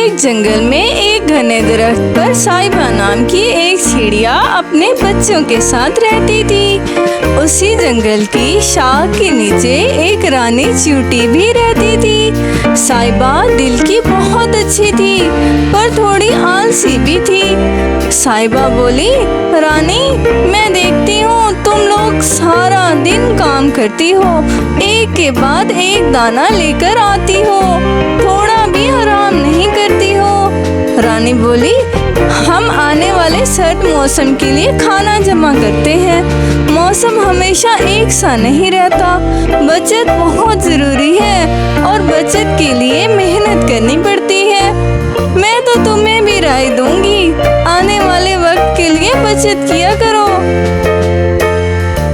एक जंगल में एक घने दरख्त पर साहिबा नाम की एक चिड़िया अपने बच्चों के साथ रहती थी। उसी जंगल की शाख के नीचे एक रानी चींटी भी रहती थी। साहिबा दिल की बहुत अच्छी थी पर थोड़ी आलसी भी थी। साहिबा बोली, रानी, मैं देखती हूँ तुम लोग सारा दिन काम करती हो, एक के बाद एक दाना लेकर आती हो, थोड़ा भी आराम नहीं करती हो। रानी बोली, हम आने वाले सर्द मौसम के लिए खाना जमा करते हैं। मौसम हमेशा एक सा नहीं रहता, बचत बहुत ज़रूरी है और बचत के लिए मेहनत करनी पड़ती है। मैं तो तुम्हें भी राय दूंगी, आने वाले वक्त के लिए बचत किया करो।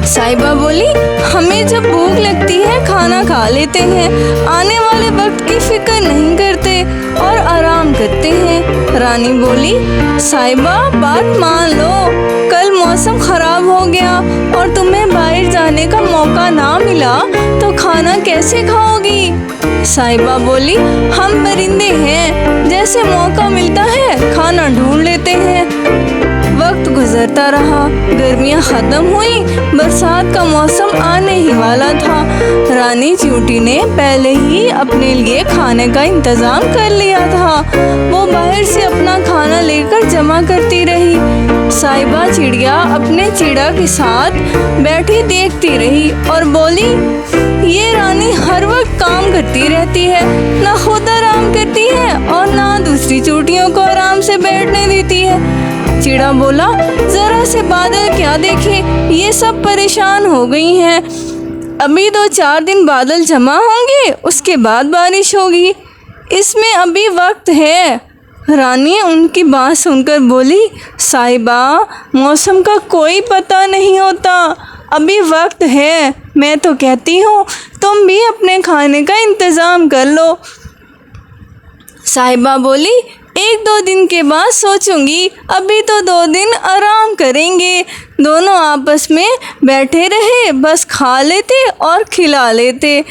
साहिबा बोली, हमें जब भूख लगती है खाना खा लेते हैं, आने वाले वक्त की फिक्र नहीं करते और आराम करते हैं। रानी बोली, साहिबा बात मान लो, कल मौसम खराब हो गया और तुम्हें बाहर जाने का मौका ना मिला तो खाना कैसे खाओगी? साहिबा बोली, हम परिंदे हैं, जैसे मौका मिलता है खाना ढूंढ लेते हैं। वक्त गुजरता रहा, गर्मियाँ ख़त्म हुई, बरसात का मौसम आने ही वाला था। रानी चींटी ने पहले ही अपने लिए खाने का इंतज़ाम कर लिया था। वो बाहर से अपना खाना लेकर जमा करती रही। साहिबा चिड़िया अपने चिड़ा के साथ बैठी देखती रही और बोली, ये रानी हर वक्त काम करती रहती है, ना खुद आराम करती है और ना दूसरी चींटियों को आराम से बैठने देती है। चिड़ा बोला, जरा से बादल क्या देखे, ये सब परेशान हो गई हैं। अभी 2-4 दिन बादल जमा होंगे, उसके बाद बारिश होगी, इसमें अभी वक्त है। रानी उनकी बात सुनकर बोली, साहिबा, मौसम का कोई पता नहीं होता, अभी वक्त है। मैं तो कहती हूँ तुम भी अपने खाने का इंतज़ाम कर लो। साहिबा बोली, 1-2 दिन के बाद सोचूंगी, अभी तो 2 दिन आराम करेंगे। दोनों आपस में बैठे रहे, बस खा लेते और खिला लेते।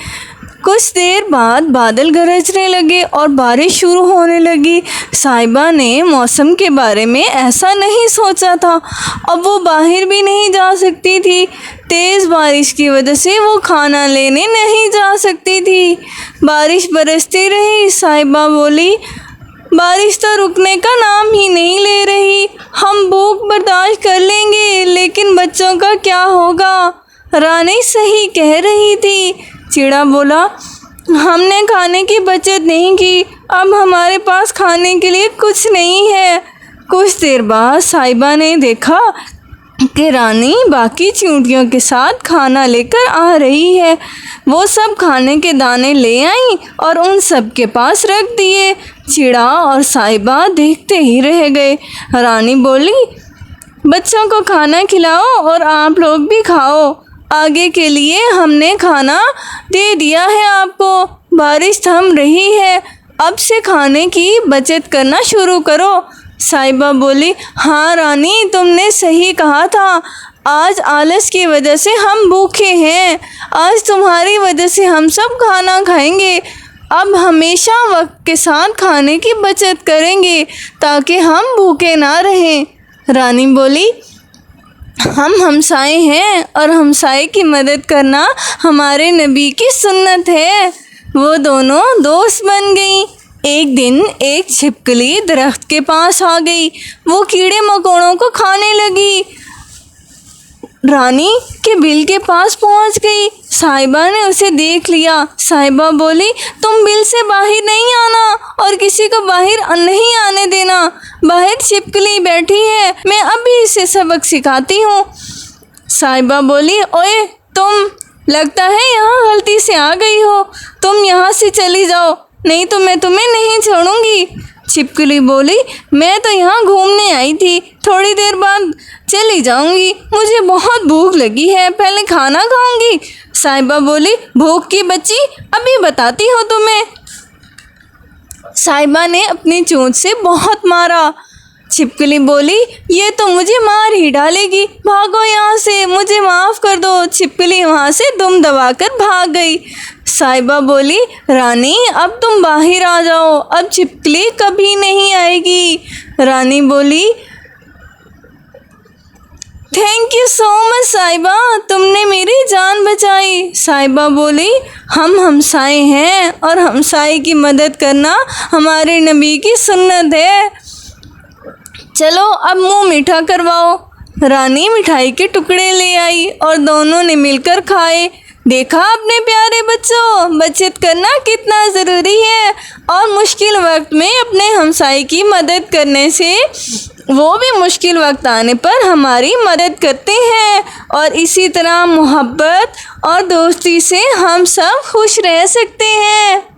कुछ देर बाद बादल गरजने लगे और बारिश शुरू होने लगी। साहिबा ने मौसम के बारे में ऐसा नहीं सोचा था। अब वो बाहर भी नहीं जा सकती थी, तेज़ बारिश की वजह से वो खाना लेने नहीं जा सकती थी। बारिश बरसती रही। साहिबा बोली, बारिश तो रुकने का नाम ही नहीं ले रही। हम भूख बर्दाश्त कर लेंगे, लेकिन बच्चों का क्या होगा? रानी सही कह रही थी। चिड़ा बोला, हमने खाने की बचत नहीं की, अब हमारे पास खाने के लिए कुछ नहीं है। कुछ देर बाद साहिबा ने देखा कि रानी बाकी चींटियों के साथ खाना लेकर आ रही है। वो सब खाने के दाने ले आई और उन सब के पास रख दिए। चिड़ा और साहिबा देखते ही रह गए। रानी बोली, बच्चों को खाना खिलाओ और आप लोग भी खाओ, आगे के लिए हमने खाना दे दिया है आपको। बारिश थम रही है, अब से खाने की बचत करना शुरू करो। साहिबा बोली, हाँ रानी, तुमने सही कहा था, आज आलस की वजह से हम भूखे हैं, आज तुम्हारी वजह से हम सब खाना खाएंगे। अब हमेशा वक्त के साथ खाने की बचत करेंगे ताकि हम भूखे ना रहें। रानी बोली, हम हमसाए हैं और हमसाए की मदद करना हमारे नबी की सुन्नत है। वो दोनों दोस्त बन गईं। एक दिन एक छिपकली दरख्त के पास आ गई। वो कीड़े मकोड़ों को खाने लगी। रानी के बिल के पास पहुंच गई। साहिबा ने उसे देख लिया। साहिबा बोली, तुम बिल से बाहर नहीं आना और किसी को बाहर नहीं आने देना। बाहर छिपकली बैठी है, मैं अभी इसे सबक सिखाती हूँ। साहिबा बोली, ओए तुम, लगता है यहाँ गलती से आ गई हो, तुम यहाँ से चली जाओ, नहीं तो मैं तुम्हें नहीं छोड़ूंगी। छिपकली बोली, मैं तो यहाँ घूमने आई थी, थोड़ी देर बाद चली जाऊंगी, मुझे बहुत भूख लगी है, पहले खाना खाऊंगी। साहिबा बोली, भूख की बच्ची, अभी बताती हूँ तुम्हें। साहिबा ने अपनी चोंच से बहुत मारा। छिपकली बोली, ये तो मुझे मार ही डालेगी, भागो यहाँ से, मुझे माफ़ कर दो। छिपकली वहाँ से दुम दबाकर भाग गई। साहिबा बोली, रानी अब तुम बाहर आ जाओ, अब छिपकली कभी नहीं आएगी। रानी बोली, थैंक यू सो मच साहिबा, तुमने मेरी जान बचाई। साहिबा बोली, हम हमसाए हैं और हमसाए की मदद करना हमारे नबी की सुन्नत है। चलो अब मुंह मीठा करवाओ। रानी मिठाई के टुकड़े ले आई और दोनों ने मिलकर खाए। देखा अपने प्यारे बच्चों, बचत करना कितना ज़रूरी है और मुश्किल वक्त में अपने हमसाए की मदद करने से वो भी मुश्किल वक्त आने पर हमारी मदद करते हैं। और इसी तरह मोहब्बत और दोस्ती से हम सब खुश रह सकते हैं।